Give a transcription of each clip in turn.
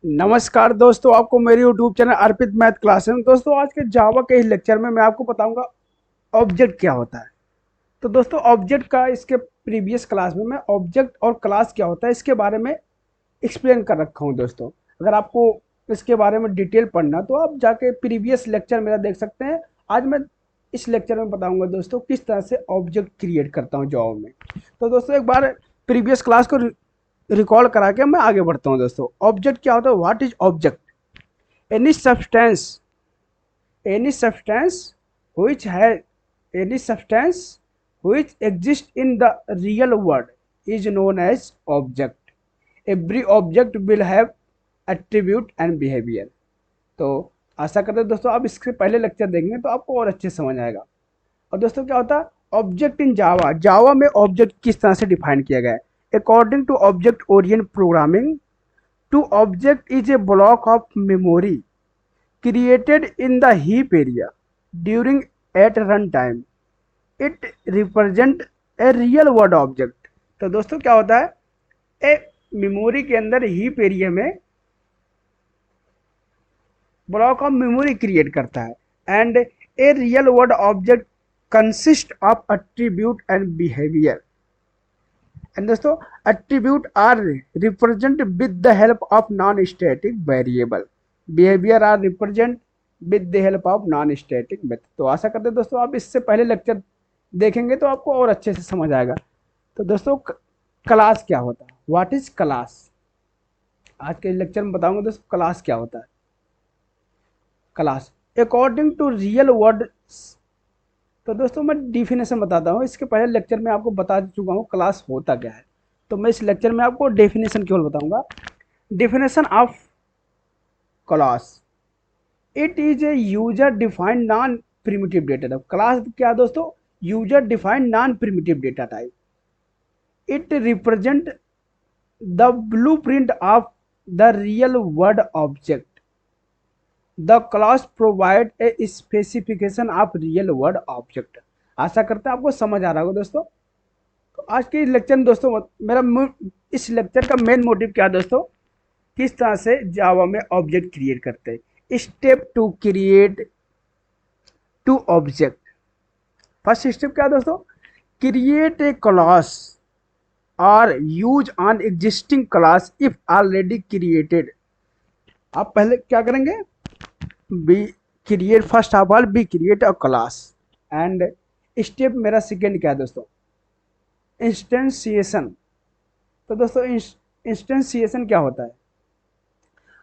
नमस्कार दोस्तों, आपको मेरी यूट्यूब चैनल अर्पित मैथ क्लास में दोस्तों आज के जावा के इस लेक्चर में मैं आपको बताऊंगा ऑब्जेक्ट क्या होता है। तो दोस्तों ऑब्जेक्ट का इसके प्रीवियस क्लास में मैं ऑब्जेक्ट और क्लास क्या होता है इसके बारे में एक्सप्लेन कर रखा हूं। दोस्तों अगर आपको इसके बारे में डिटेल पढ़ना तो आप जाके प्रीवियस लेक्चर मेरा देख सकते हैं। आज मैं इस लेक्चर में बताऊंगा दोस्तों किस तरह से ऑब्जेक्ट क्रिएट करता हूँ जावा में। तो दोस्तों एक बार प्रीवियस क्लास को रिकॉल करा के मैं आगे बढ़ता हूँ। दोस्तों ऑब्जेक्ट क्या होता है? What is object? Any substance, any substance which has any substance which exists in the real world is known as object. Every object will have attribute and behavior. तो आशा करते हैं दोस्तों आप इसके पहले लेक्चर देखेंगे तो आपको और अच्छे समझ आएगा। और दोस्तों क्या होता है ऑब्जेक्ट इन जावा? जावा में ऑब्जेक्ट किस तरह से डिफाइन किया गया है? According to object oriented programming, to object is a block of memory created in the heap area during at runtime. It represent a real world object. तो दोस्तों क्या होता है ए मेमोरी के अंदर हीप एरिया में ब्लॉक ऑफ मेमोरी क्रिएट करता है and a real world object consist of attribute and behaviour. And दोस्तों attribute are represent with the help of non-static variable, behavior are represent with the help of non-static method। तो आशा करते हैं दोस्तों आप इससे पहले लेक्चर देखेंगे तो आपको और अच्छे से समझ आएगा। तो दोस्तों क्लास क्या होता है? What is class? आज के लेक्चर में बताऊंगा दोस्तों क्लास क्या होता है। Class according to real world. तो दोस्तों मैं डिफिनेशन बताता हूँ, इसके पहले लेक्चर में आपको बता चुका हूँ क्लास होता क्या है। तो मैं इस लेक्चर में आपको डेफिनेशन केवल बताऊंगा। Definition of class, it is a user defined non primitive data type. Class क्या है दोस्तों? User defined non primitive data type. It represent the blueprint of the real world object. The class provide a specification of real world object. आशा करते हैं आपको समझ आ रहा होगा दोस्तों। तो आज के लेक्चर में दोस्तों मेरा इस लेक्चर का मेन मोटिव क्या है दोस्तों? किस तरह से जावा में ऑब्जेक्ट क्रिएट करते हैं। Step to create to object. First step क्या है दोस्तों? क्रिएट ए क्लास और use on existing class if already created. आप पहले क्या करेंगे? Be create, first of all be create a class. And step मेरा सेकेंड क्या है दोस्तों? इंस्टेंसिएशन। तो दोस्तों इंस्टेंसिएशन क्या होता है?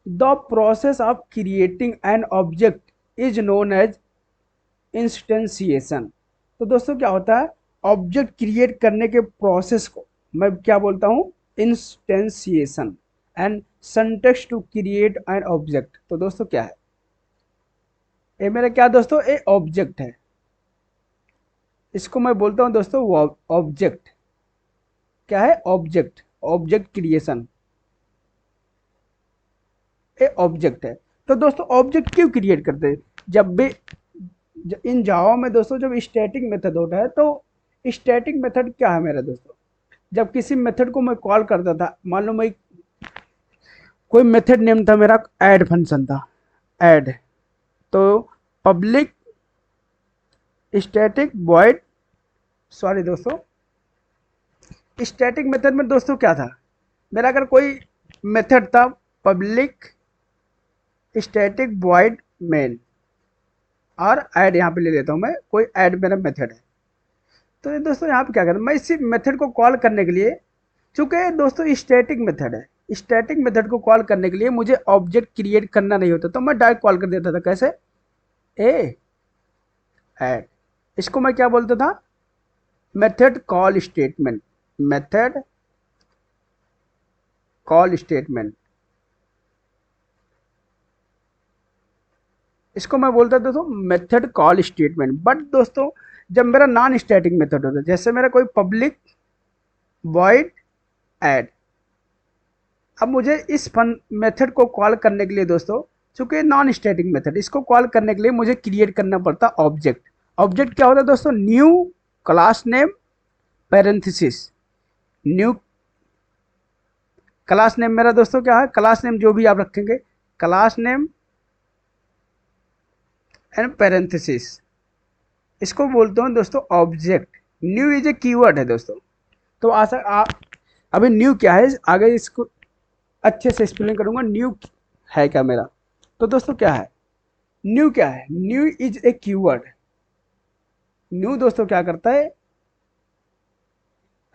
The process of creating an object is known as instantiation. तो दोस्तों क्या होता है? ऑब्जेक्ट क्रिएट करने के प्रोसेस को मैं क्या बोलता हूँ? Instantiation. And syntax to create an object. तो दोस्तों क्या है ये? मेरा क्या दोस्तों? ए ऑब्जेक्ट है, इसको मैं बोलता हूं दोस्तों ऑब्जेक्ट। क्या है? ऑब्जेक्ट। ऑब्जेक्ट क्रिएशन ए ऑब्जेक्ट है। तो दोस्तों ऑब्जेक्ट क्यों क्रिएट करते हैं? जब भी इन जावा में दोस्तों जब स्टैटिक मेथड होता है तो स्टैटिक मेथड क्या है मेरा दोस्तों? जब किसी मेथड को मैं कॉल करता था, मान लो मैं कोई मेथड नेम था मेरा, ऐड फंक्शन था, ऐड। तो पब्लिक स्टैटिक वॉइड, सॉरी दोस्तों, स्टैटिक मेथड में दोस्तों क्या था मेरा? अगर कोई मेथड था पब्लिक स्टैटिक वॉइड मेन और ऐड, यहाँ पे ले लेता हूँ मैं, कोई ऐड मेरा मेथड है। तो ये दोस्तों यहाँ पे क्या करें? मैं इसी मेथड को कॉल करने के लिए, चूंकि दोस्तों स्टैटिक मेथड है, स्टैटिक मेथड को कॉल करने के लिए मुझे ऑब्जेक्ट क्रिएट करना नहीं होता, तो मैं डायरेक्ट कॉल कर देता था। कैसे? ए ऐड। इसको मैं क्या बोलता था? Method call statement. Method call statement, इसको मैं बोलता था दोस्तों मेथड कॉल स्टेटमेंट। बट दोस्तों जब मेरा नॉन स्टैटिक मेथड होता है, जैसे मेरा कोई पब्लिक वॉइड ऐड, अब मुझे इस मेथड को कॉल करने के लिए दोस्तों, चूंकि नॉन स्टैटिक मेथड, इसको कॉल करने के लिए मुझे क्रिएट करना पड़ता ऑब्जेक्ट। ऑब्जेक्ट क्या होता है दोस्तों? New class name parenthesis, new class name मेरा दोस्तों क्या है, क्लास नेम जो भी आप रखेंगे, क्लास नेम एंड पैरेंथेसिस, इसको बोलते हैं दोस्तों object. New is a keyword है दोस्तों। तो आशा आप अभी न्यू क्या है आगे इसको अच्छे से एक्सप्लेन करूंगा, न्यू है क्या मेरा। तो दोस्तों क्या है न्यू, क्या है new is a keyword. New दोस्तों क्या करता है,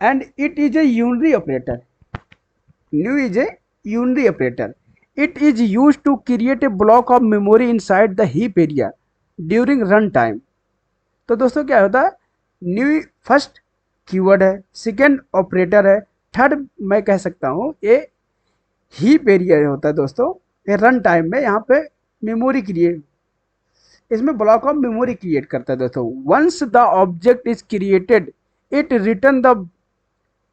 and it is a unary operator. New is a unary operator. It is use to create a block of memory inside the heap area during run time. तो दोस्तों क्या होता है, new first keyword है, सेकेंड ऑपरेटर है, third मैं कह सकता हूँ ये हीप एरिया होता है दोस्तों। ये रन टाइम में यहाँ पे मेमोरी क्रिएट, इसमें ब्लॉक ऑफ मेमोरी क्रिएट करता है दोस्तों। Once the object is created it return the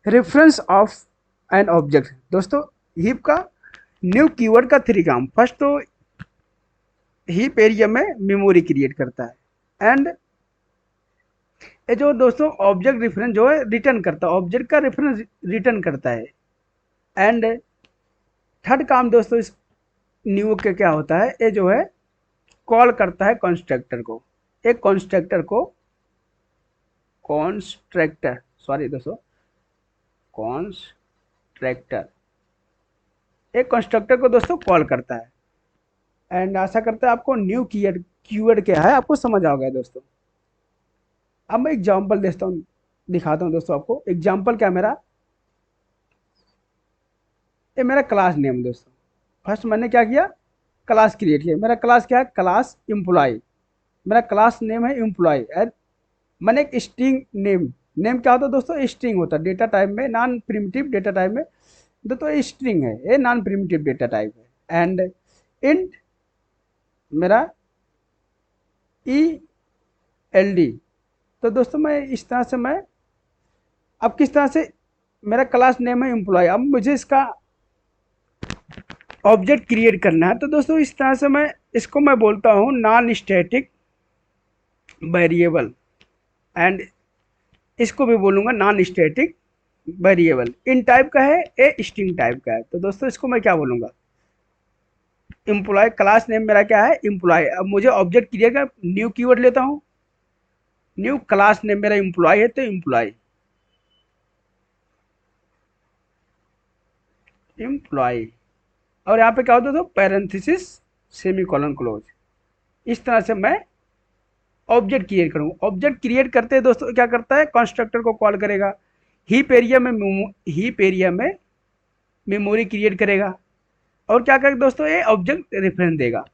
reference of an object. दोस्तों हीप का न्यू कीवर्ड का थ्री काम, फर्स्ट तो हीप एरिया में मेमोरी क्रिएट करता है, एंड ये जो दोस्तों ऑब्जेक्ट रेफरेंस जो है रिटर्न करता है, ऑब्जेक्ट का रेफरेंस रिटर्न करता है। एंड थर्ड काम दोस्तों इस न्यू के क्या होता है, ये जो है कॉल करता है कंस्ट्रक्टर को। एक कंस्ट्रक्टर को कॉन्स्ट्रक्टर सॉरी दोस्तों कॉन्स्ट्रक्टर एक कंस्ट्रक्टर को दोस्तों कॉल करता है। एंड आशा करता है आपको न्यू कीवर्ड क्या है आपको समझ आ गया दोस्तों। अब मैं एग्जांपल देता हूँ, दिखाता हूँ दोस्तों आपको। एग्जांपल क्या मेरा, ये मेरा क्लास नेम दोस्तों। फर्स्ट मैंने क्या किया, क्लास क्रिएट किया। मेरा क्लास क्या है, क्लास एम्प्लॉय। मेरा क्लास नेम है एम्प्लॉय। मैंने एक स्ट्रिंग नेम, नेम क्या होता है दोस्तों, स्ट्रिंग होता है डेटा टाइप में, नॉन प्रिमिटिव डेटा टाइप में। दोस्तों स्ट्रिंग है, ये नॉन प्रिमिटिव डेटा टाइप है। एंड इंट मेरा ELD। तो दोस्तों मैं इस तरह से मैं अब किस तरह से मेरा क्लास नेम है एम्प्लॉय, अब मुझे इसका ऑब्जेक्ट क्रिएट करना है। तो दोस्तों इस तरह से मैं इसको मैं बोलता हूँ नॉन स्टैटिक वेरिएबल, एंड इसको भी बोलूँगा नॉन स्टैटिक वेरिएबल। इन टाइप का है, ए स्ट्रिंग टाइप का है। तो दोस्तों इसको मैं क्या बोलूँगा, एम्प्लॉय। क्लास नेम मेरा क्या है, एम्प्लॉय। अब मुझे ऑब्जेक्ट क्रिएट कर, न्यू कीवर्ड लेता हूँ, न्यू क्लास नेम मेरा एम्प्लॉय है तो एम्प्लॉय, एम्प्लॉय। और यहाँ पे क्या होता है तो पैरेंथेसिस सेमीकोलन क्लोज। इस तरह से मैं ऑब्जेक्ट क्रिएट करूँगा। ऑब्जेक्ट क्रिएट करते हैं दोस्तों क्या करता है, कंस्ट्रक्टर को कॉल करेगा, हीप एरिया में मेमोरी क्रिएट करेगा, और क्या करेगा दोस्तों, ये ऑब्जेक्ट रेफरेंस देगा।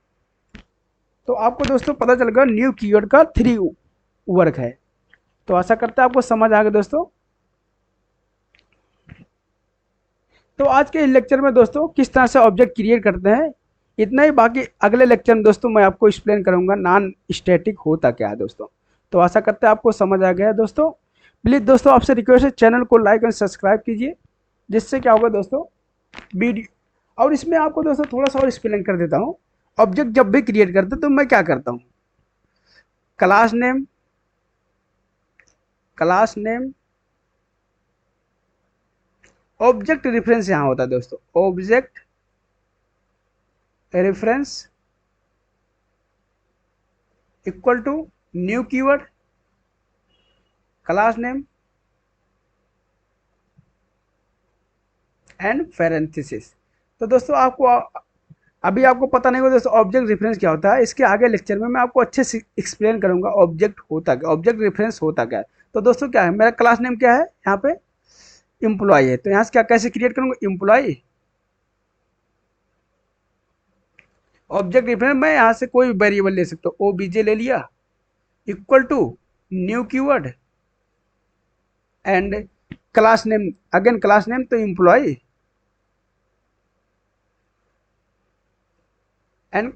तो आपको दोस्तों पता चल गया न्यू कीवर्ड का थ्री वर्क है। तो आशा करता है आपको समझ आ गया दोस्तों। तो आज के इस लेक्चर में दोस्तों किस तरह से ऑब्जेक्ट क्रिएट करते हैं इतना ही। बाकी अगले लेक्चर में दोस्तों मैं आपको एक्सप्लेन करूंगा नॉन स्टैटिक होता क्या है दोस्तों। तो आशा करते हैं आपको समझ आ गया है दोस्तों। प्लीज़ दोस्तों आपसे रिक्वेस्ट है चैनल को लाइक एंड सब्सक्राइब कीजिए, जिससे क्या होगा दोस्तों वीडियो। और इसमें आपको दोस्तों थोड़ा सा और एक्सप्लेन कर देता हूँ। ऑब्जेक्ट जब भी क्रिएट करते तो मैं क्या करता हूँ, क्लास नेम ऑब्जेक्ट रेफरेंस यहाँ होता है दोस्तों, object reference equal to new keyword class name and parenthesis. तो दोस्तों आपको अभी आपको पता नहीं होगा दोस्तों ऑब्जेक्ट रेफरेंस क्या होता है। इसके आगे लेक्चर में मैं आपको अच्छे से एक्सप्लेन करूंगा ऑब्जेक्ट होता क्या, ऑब्जेक्ट रेफरेंस होता क्या है। तो दोस्तों क्या है, मेरा क्लास नेम क्या है, यहाँ पे एम्प्लॉय है। तो यहाँ से क्या कैसे क्रिएट करूंगा, एम्प्लॉय ऑब्जेक्ट रेफरेंस। मैं यहाँ से कोई वेरिएबल ले सकता हूँ, OBJ ले लिया, equal to new keyword and class name, again class name तो एम्प्लॉय एंड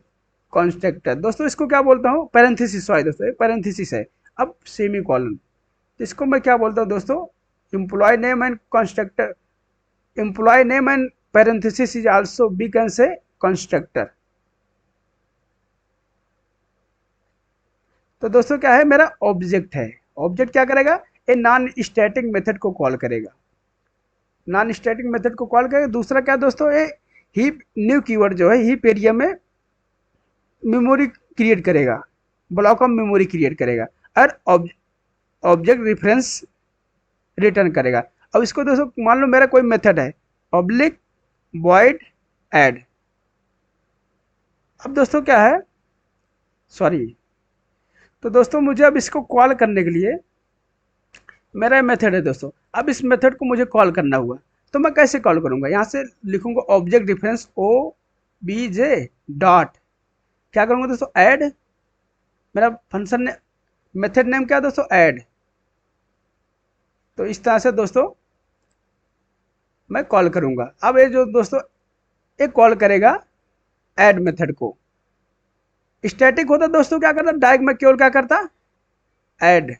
कंस्ट्रक्टर। दोस्तों इसको क्या बोलता हूँ, पैरेंथेसिस। सॉरी दोस्तों एक पैरेंथेसिस है, अब सेमी कॉलन। इसको मैं क्या बोलता हूँ दोस्तों, employee name and constructor. Employee name and parenthesis is also be can say constructor. तो दोस्तों क्या है, मेरा ऑब्जेक्ट है। ऑब्जेक्ट क्या करेगा, ए नॉन स्टैटिक मेथड को कॉल करेगा। नॉन स्टैटिक मेथड को कॉल करेगा। दूसरा क्या दोस्तों, ये हीप न्यू कीवर्ड जो है हीप एरिया में मेमोरी क्रिएट करेगा, ब्लॉक ऑफ मेमोरी क्रिएट करेगा और ऑब्जेक्ट रेफरेंस रिटर्न करेगा। अब इसको दोस्तों मान लो मेरा कोई मेथड है पब्लिक वॉइड ऐड। अब दोस्तों क्या है, सॉरी, तो दोस्तों मुझे अब इसको कॉल करने के लिए मेरा मेथड है दोस्तों, अब इस मेथड को मुझे कॉल करना हुआ तो मैं कैसे कॉल करूंगा, यहाँ से लिखूंगा ऑब्जेक्ट डिफरेंस OBJ डॉट, क्या करूंगा दोस्तों, ऐड, मेरा फंक्शन ने मेथड नेम क्या है दोस्तों, ऐड। तो इस तरह से दोस्तों मैं कॉल करूंगा। अब ये जो दोस्तों एक कॉल करेगा ऐड मेथड को। स्टैटिक होता दोस्तों क्या करता, डायरेक्ट में केवल क्या करता, ऐड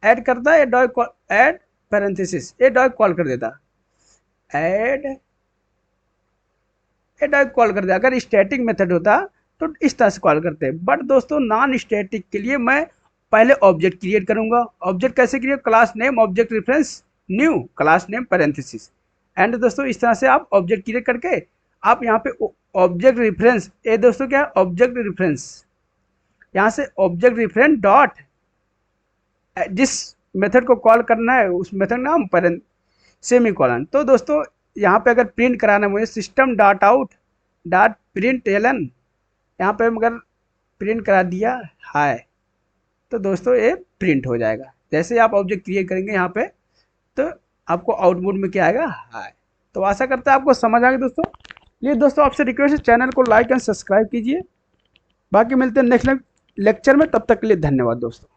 करता है, ऐड पैरेंथेसिस, ये डायरेक्ट कॉल कर देता, ऐड, ये डायरेक्ट कॉल कर देता। अगर स्टैटिक मेथड होता तो इस तरह से कॉल करते। बट दोस्तों नॉन स्टैटिक के लिए मैं पहले ऑब्जेक्ट क्रिएट करूंगा। ऑब्जेक्ट कैसे create, class name object reference new class name parenthesis. And दोस्तों इस तरह से आप ऑब्जेक्ट क्रिएट करके आप यहाँ पे ऑब्जेक्ट रेफरेंस, ये दोस्तों क्या है ऑब्जेक्ट रेफरेंस, यहाँ से ऑब्जेक्ट रेफरेंस डॉट जिस मेथड को कॉल करना है उस मेथड नाम सेमी कॉलन। तो दोस्तों यहाँ पे अगर प्रिंट कराना है मुझे system dot out dot print L N, यहाँ पे अगर प्रिंट करा दिया हाय तो दोस्तों ये प्रिंट हो जाएगा। जैसे आप ऑब्जेक्ट क्रिएट करेंगे यहाँ पे तो आपको आउटपुट में क्या आएगा, हाय। तो आशा करता है आपको समझ आ गया दोस्तों। ये दोस्तों आपसे रिक्वेस्ट है चैनल को लाइक एंड सब्सक्राइब कीजिए। बाकी मिलते हैं नेक्स्ट लेक्चर में, तब तक के लिए धन्यवाद दोस्तों।